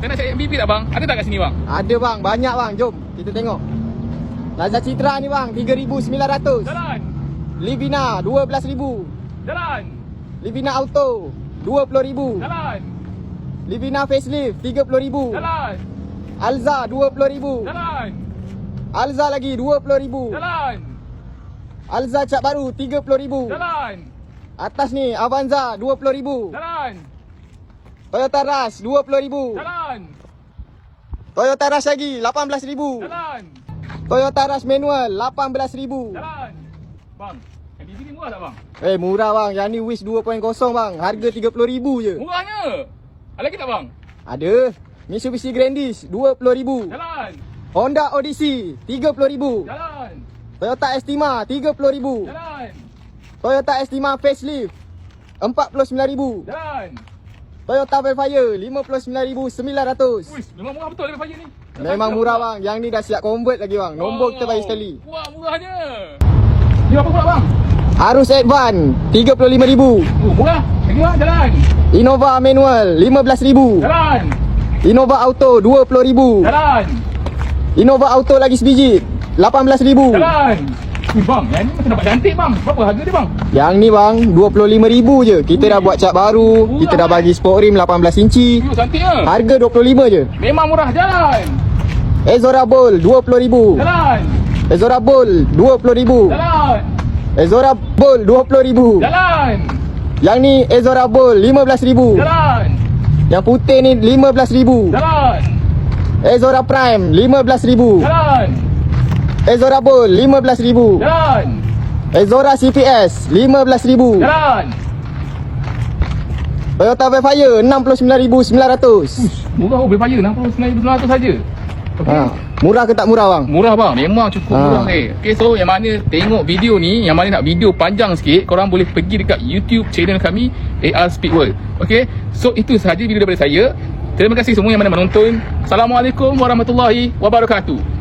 Saya nak cari MVP tak bang? Ada tak kat sini bang? Ada bang, banyak bang. Jom kita tengok. Lazat Citra ni bang, 3,900. Jalan. Livina 12,000. Jalan. Livina Auto 20,000. Jalan. Livina Facelift 30,000. Jalan. Alza 20,000. Jalan. Alza lagi 20,000. Jalan. Alza cat baru 30,000. Jalan. Atas ni Avanza 20,000. Jalan. Toyota Rush 20,000. Jalan. Toyota Rush lagi 18,000. Jalan. Toyota Rush manual 18,000. Jalan. Bang, MVP ni murah tak bang? Murah bang. Yang ni Wish 2.0 bang. Harga 30,000 je. Murahnya. Ada lagi tak bang? Ada. Mitsubishi Grandis 20,000. Jalan. Honda Odyssey 30,000. Jalan. Toyota Estima 30,000. Jalan. Toyota Estima Facelift 49,000. Jalan. Toyota Velfire 59,900. Uish, memang murah betul Velfire ni. Memang murah bang. Yang ni dah siap convert lagi bang. Nombor kita bagi sekali. Wah, murahnya. Ni apa pula bang? Arus Advance 35,000. Oh, murah. Lagi bang, jalan. Innova manual 15,000. Jalan. Innova Auto 20,000. Jalan. Innova Auto lagi sebiji 18,000. Jalan. Bang, yang ni macam nampak cantik bang. Berapa harga dia bang? Yang ni bang 25,000 je. Kita dah buat cat baru. Kita dah bagi sport rim 18 inci. Cantiknya. Harga 25 je. Memang murah, jalan. Ezora Bold 20,000. Jalan. Ezora Bold 20,000. Jalan. Ezora Bold 20,000. Jalan. Yang ni Ezora Bold 15,000. Jalan. Yang putih ni 15,000. Jalan. Ezora Prime 15,000. Jalan. Ezora Bold 15,000. Jalan. Ezora CPS 15,000. Jalan. Toyota Velfire 69,900. Murah oh, Velfire 69,900 saja. Okey. Murah ke tak murah bang? Murah bang, memang cukup murah ni. Okay, so yang mana tengok video ni, yang mana nak video panjang sikit, korang boleh pergi dekat YouTube channel kami, AR Speed World. Okay, so itu sahaja video daripada saya. Terima kasih semua yang mana menonton. Assalamualaikum warahmatullahi wabarakatuh.